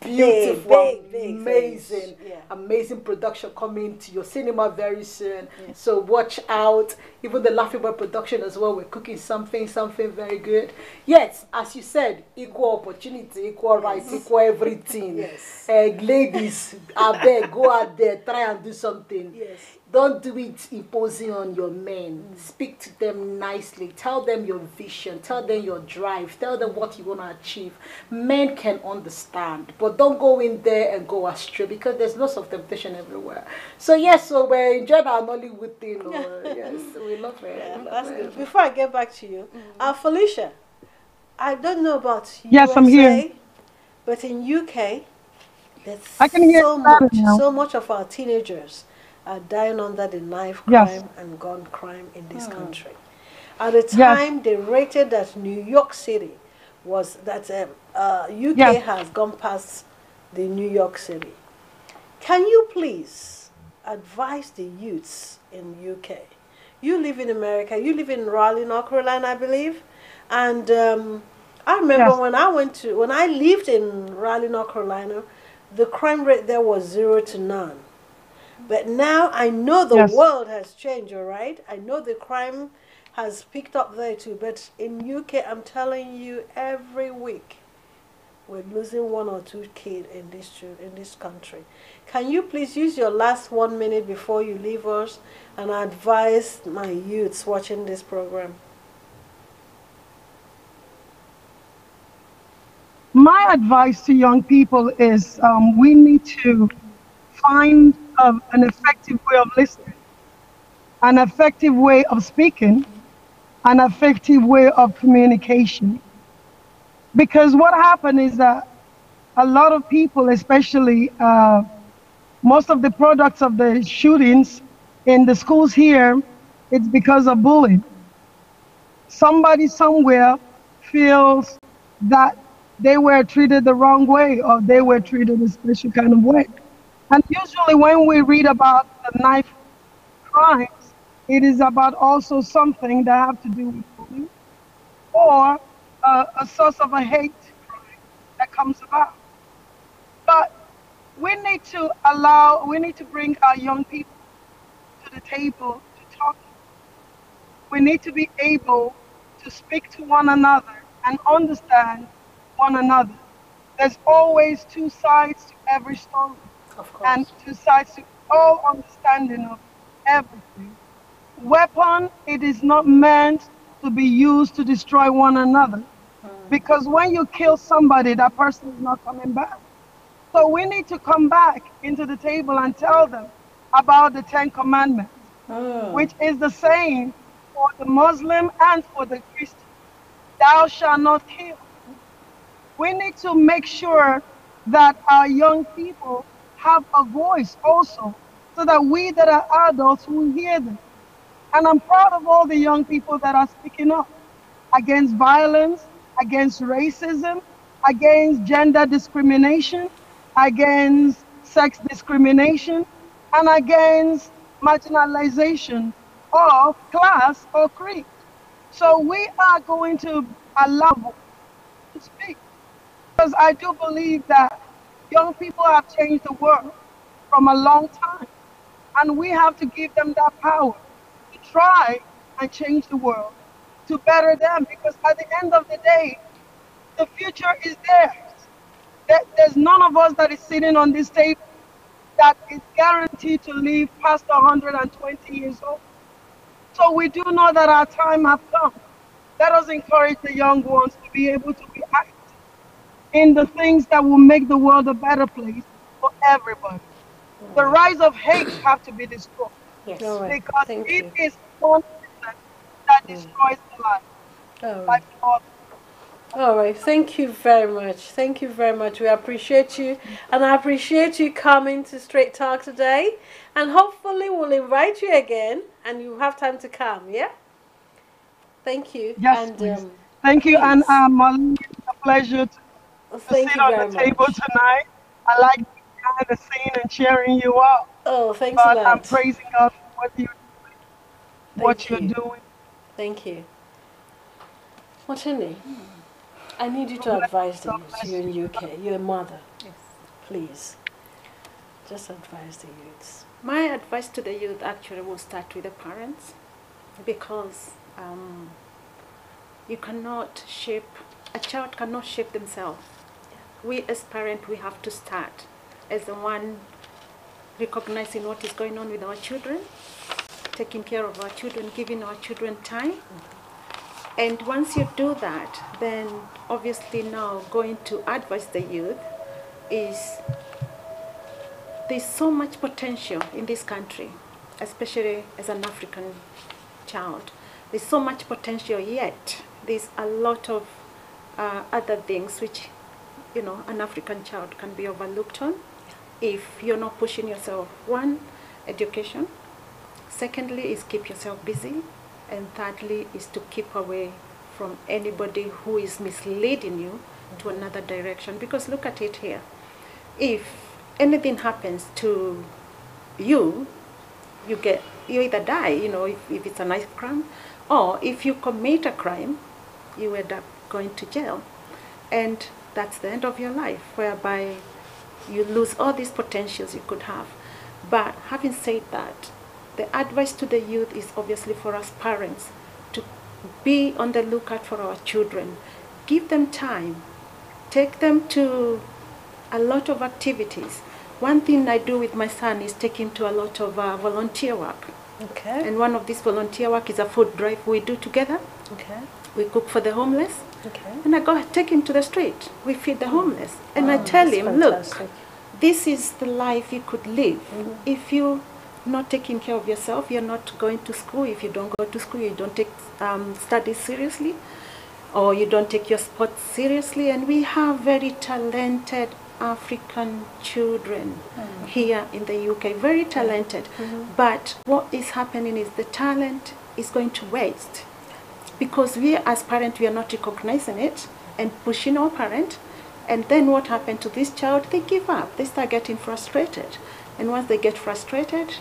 beautiful, big amazing, things. Yeah. amazing production coming to your cinema very soon. Yes. So watch out. Even the Laughing Boy production as well. We're cooking something very good. Yes, as you said, equal opportunity, equal rights, equal everything. Yes. Ladies, I beg, go out there, try and do something. Yes. Don't do it imposing on your men. Speak to them nicely. Tell them your vision. Tell them your drive. Tell them what you want to achieve. Men can understand, but don't go in there and go astray, because there's lots of temptation everywhere. So yes, so we're enjoying our Nollywood thing. Yes, we love it. Yeah, We love that's it. good. Before I get back to you, Felicia, I don't know about Yes, I'm here. USA, but in UK, there's I can hear so you better much, now. so much of our teenagers are dying under the knife Yes. crime and gun crime in this country. At the Yes. time, they rated that New York City was that UK Yes. has gone past the New York City. Can you please advise the youths in UK? You live in America. You live in Raleigh, North Carolina, I believe, and I remember Yes. when I lived in Raleigh, North Carolina, the crime rate there was 0 to none. But now I know the Yes. world has changed, all right? I know the crime has picked up there too. But in UK, I'm telling you, every week we're losing 1 or 2 kids in this country. Can you please use your last 1 minute before you leave us and advise my youths watching this program? My advice to young people is we need to find an effective way of listening, an effective way of speaking, an effective way of communication. Because what happened is that a lot of people, especially most of the products of the shootings in the schools here, it's because of bullying. Somebody somewhere feels that they were treated the wrong way or they were treated a special kind of way. And usually when we read about the knife crimes, it is about also something that have to do with bullying or a source of a hate crime that comes about. But we need to bring our young people to the table to talk. We need to be able to speak to one another and understand one another. There's always two sides to every story Of and course. two sides to all understanding of everything. Weapon, it is not meant to be used to destroy one another. Because when you kill somebody, that person is not coming back. So we need to come back into the table and tell them about the Ten Commandments, Mm. which is the same for the Muslim and for the Christian. Thou shalt not kill. We need to make sure that our young people have a voice also, so that we that are adults will hear them. And I'm proud of all the young people that are speaking up against violence, against racism, against gender discrimination, against sex discrimination, and against marginalization of class or creed. So we are going to allow to speak, because I do believe that young people have changed the world from a long time, and we have to give them that power to try and change the world to better them, because at the end of the day, the future is theirs. There's none of us that is sitting on this table that is guaranteed to live past 120 years old. So we do know that our time has come. Let us encourage the young ones to be able to be active in the things that will make the world a better place for everybody. The rise of hate have to be destroyed Yes. All right. because Thank it you. is one person that destroys the life. All By right. power. All right. Thank you very much. Thank you very much. We appreciate you. And I appreciate you coming to Straight Talk today. And hopefully we'll invite you again and you have time to come. Yeah? Thank you. Yes, And please. Thank you, and please. Marlene, it's a pleasure to Thank sit you on the very table much. tonight. I like being behind the scene and cheering you up. Oh, thanks a But I'm lot. praising God for what Thank you're you. doing. Thank you. Muthoni, I need you God to bless advise you. the God youths. bless You're you. in UK. You're a mother. Yes. Please, just advise the youths. My advice to the youth actually will start with the parents, because you cannot shape, a child cannot shape themselves. We as parents, we have to start as the one recognizing what is going on with our children, taking care of our children, giving our children time. And once you do that, then obviously now going to advise the youth is there's so much potential in this country, especially as an African child. There's so much potential, yet there's a lot of other things which, you know, an African child can be overlooked on if you're not pushing yourself. One, education. Secondly is keep yourself busy. And thirdly is to keep away from anybody who is misleading you to another direction. Because look at it here. If anything happens to you, you either die, you know, if it's a knife crime, or if you commit a crime, you end up going to jail. And that's the end of your life, whereby you lose all these potentials you could have. But having said that, the advice to the youth is obviously for us parents to be on the lookout for our children. Give them time. Take them to a lot of activities. One thing I do with my son is take him to a lot of volunteer work. Okay. And one of these volunteer work is a food drive we do together. Okay. We cook for the homeless. Okay. And I go take him to the street. We feed the homeless. And Wow, I tell that's him, fantastic. look, this is the life you could live. If you're not taking care of yourself, you're not going to school. If you don't go to school, you don't take studies seriously, or you don't take your sports seriously. And we have very talented African children here in the UK, very talented. But what is happening is the talent is going to waste, because we as parents, we are not recognizing it and pushing our parent. And then what happened to this child? They give up. They start getting frustrated. And once they get frustrated,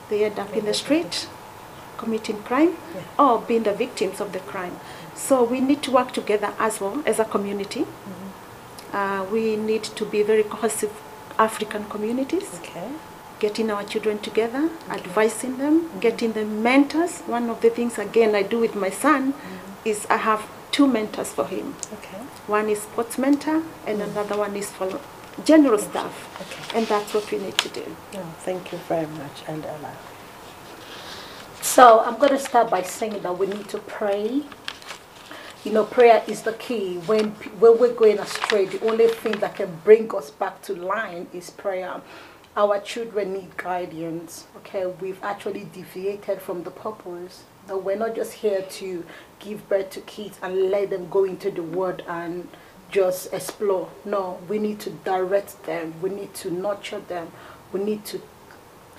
they end up in the street, committing crime, or being the victims of the crime. So we need to work together as well as a community. We need to be very cohesive African communities. Okay. Getting our children together, advising them, getting them mentors. One of the things, again, I do with my son is I have 2 mentors for him. Okay. One is sports mentor, and another one is for general stuff. Okay. And that's what we need to do. Oh, thank you very much, and Ella. So I'm going to start by saying that we need to pray. You know, prayer is the key. When we're going astray, the only thing that can bring us back to line is prayer. Our children need guidance. Okay, we've actually deviated from the purpose. That we're not just here to give birth to kids and let them go into the world and just explore. No, we need to direct them. We need to nurture them. We need to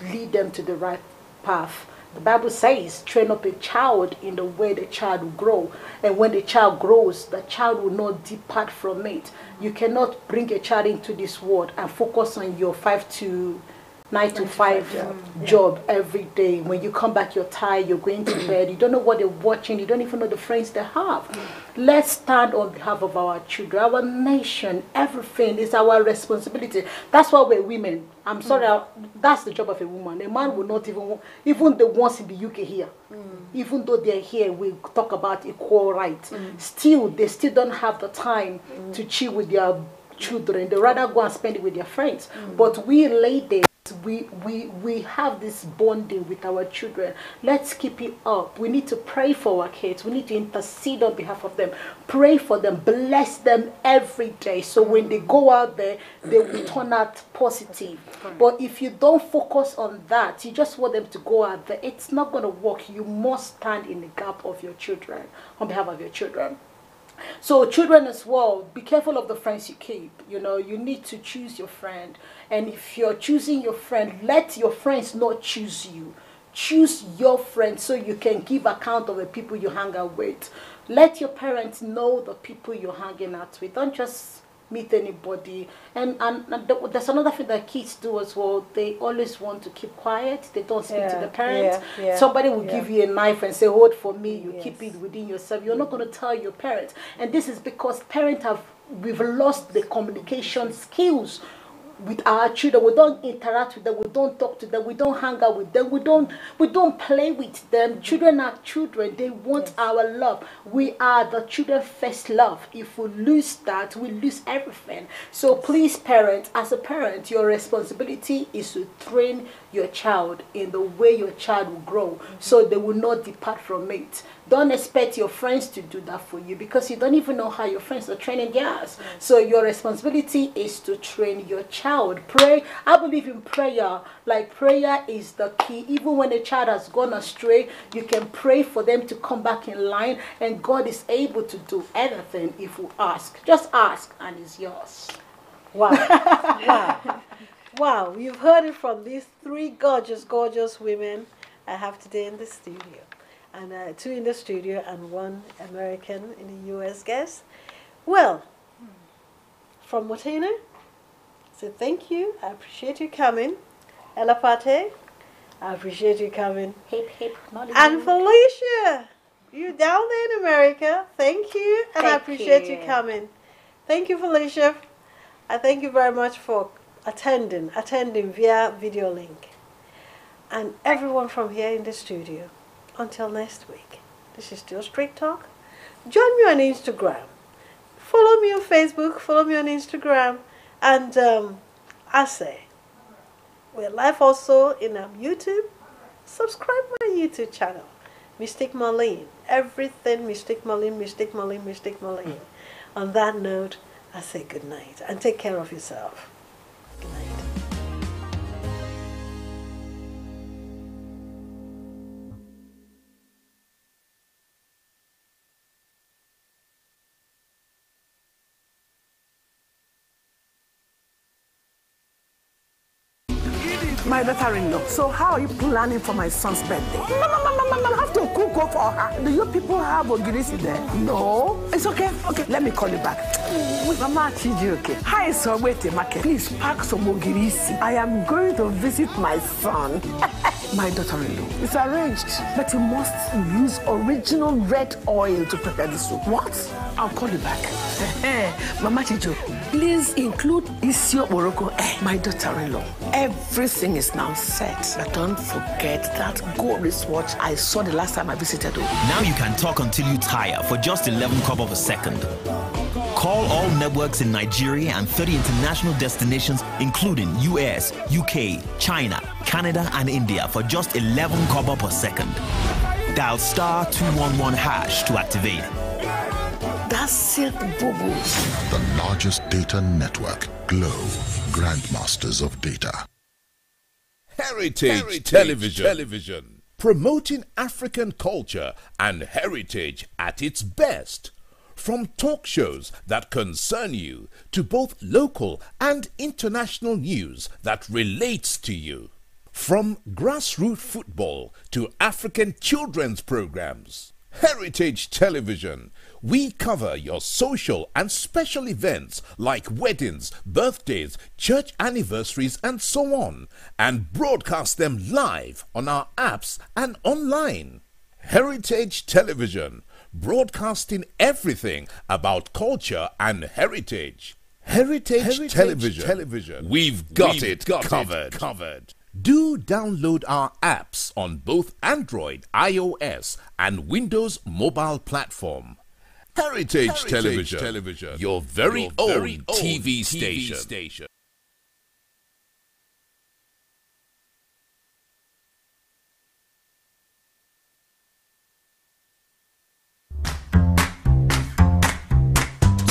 lead them to the right path. The Bible says, train up a child in the way the child will grow. And when the child grows, the child will not depart from it. You cannot bring a child into this world and focus on your 9 to 5 job every day. When you come back, you're tired, you're going to bed, you don't know what they're watching, you don't even know the friends they have. Let's stand on behalf of our children, our nation, everything is our responsibility. That's why we're women. I'm sorry, that's the job of a woman. A man will not even the ones in the UK here, even though they're here, we talk about equal rights. Still, they still don't have the time to chill with their children. They rather go and spend it with their friends. But we ladies, parents, we have this bonding with our children. Let's keep it up. We need to pray for our kids. We need to intercede on behalf of them. Pray for them. Bless them every day. So when they go out there, they will turn out positive. But if you don't focus on that, you just want them to go out there, it's not going to work. You must stand in the gap of your children, on behalf of your children. So children as well, be careful of the friends you keep. You know, you need to choose your friend. And if you're choosing your friend, let your friends not choose you. Choose your friends so you can give account of the people you hang out with. Let your parents know the people you're hanging out with. Don't just meet anybody. And there's another thing that kids do as well. They always want to keep quiet. They don't speak to the parents. Somebody will give you a knife and say, hold for me. You keep it within yourself. You're not going to tell your parents. And this is because we've lost the communication skills with our children. We don't interact with them, we don't talk to them, we don't hang out with them, we don't play with them. Children are children. They want our love. We are the children first love. If we lose that, we lose everything. So please, parents, as a parent, your responsibility is to train your child in the way your child will grow, so they will not depart from it. Don't expect your friends to do that for you, because you don't even know how your friends are training theirs. So your responsibility is to train your child. Pray. I believe in prayer. Like, prayer is the key. Even when a child has gone astray, you can pray for them to come back in line, and God is able to do anything if we ask. Just ask and it's yours. Wow. Wow. Wow. You've heard it from these three gorgeous, gorgeous women I have today in the studio. And two in the studio and one American in the US guest. Well, from Muthoni, so thank you. I appreciate you coming. Ella Pate, I appreciate you coming. Hip, hip, and Felicia, you down there in America, thank you. And I appreciate you coming. Thank you, Felicia. I thank you very much for attending via video link. And everyone from here in the studio, until next week, this is still Straight Talk. Join me on Instagram. Follow me on Facebook, follow me on Instagram. And I say, we're live also in YouTube. Subscribe my YouTube channel, Msteeq Marlene. Everything Msteeq Marlene, Msteeq Marlene, Msteeq Marlene. On that note, I say good night and take care of yourself. Good night. My daughter-in-law. So how are you planning for my son's birthday? I have to cook up for her. Do you people have ogirisi there? No. It's okay. Okay, let me call you back. Mama Chiji, okay. Hi, so wait a market. Please pack some ogirisi. I am going to visit my son. My daughter-in-law. It's arranged. But you must use original red oil to prepare the soup. What? I'll call you back. Mama Chijo, please include Isio Morocco. My daughter-in-law. Everything is now set. But don't forget that gold wristwatch I saw the last time I visited. Now you can talk until you tire for just 11 kobo a second. Call all networks in Nigeria and 30 international destinations, including US, UK, China, Canada, and India for just 11 kobo per second. Dial *211# to activate. That's it, boo-boo. The largest data network, Glow, grandmasters of data. Heritage Television. Promoting African culture and heritage at its best. From talk shows that concern you to both local and international news that relates to you. From grassroots football to African children's programs. Heritage Television. We cover your social and special events like weddings, birthdays, church anniversaries, and so on, and broadcast them live on our apps and online. Heritage Television, broadcasting everything about culture and heritage. Heritage Television. We've got it covered. Do download our apps on both Android, iOS, and Windows mobile platform. Heritage Television, your very own TV station.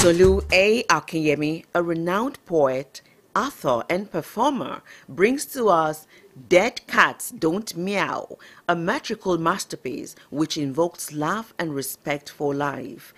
Tolu A. Akinyemi, a renowned poet, author, and performer, brings to us Dead Cats Don't Meow, a metrical masterpiece which invokes love and respect for life.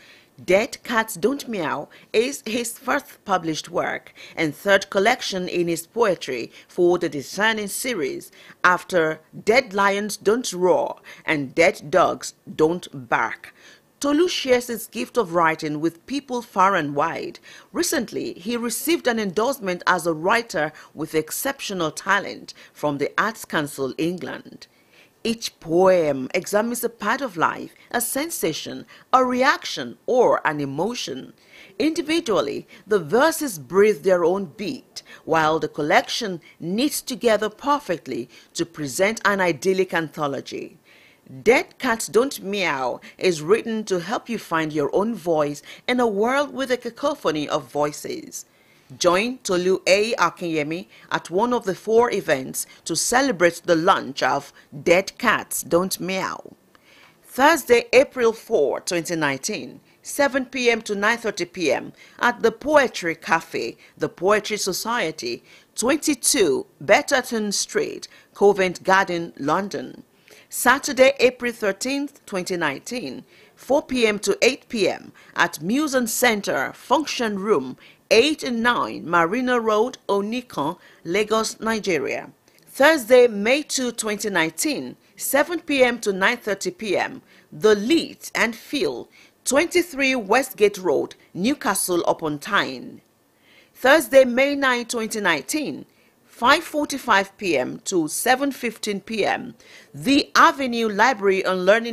Dead Cats Don't Meow is his first published work and third collection in his poetry for the Discerning series, after Dead Lions Don't Roar and Dead Dogs Don't Bark. Tolu shares his gift of writing with people far and wide. Recently, he received an endorsement as a writer with exceptional talent from the Arts Council England. Each poem examines a part of life, a sensation, a reaction, or an emotion. Individually, the verses breathe their own beat, while the collection knits together perfectly to present an idyllic anthology. Dead Cats Don't Meow is written to help you find your own voice in a world with a cacophony of voices. Join Tolu A. Akinyemi at one of the 4 events to celebrate the launch of Dead Cats Don't Meow. Thursday, April 4, 2019, 7 p.m. to 9:30 p.m. at the Poetry Cafe, the Poetry Society, 22 Betterton Street, Covent Garden, London. Saturday, April 13th, 2019, 4 p.m. to 8 p.m. at Museum Center, Function Room, 8 and 9 Marina Road, Onikan, Lagos, Nigeria. Thursday, May 2, 2019, 7 p.m. to 9:30 p.m. The Lead and Feel, 23 Westgate Road, Newcastle upon Tyne. Thursday, May 9, 2019, 5:45 p.m. to 7:15 p.m. The Avenue Library and Learning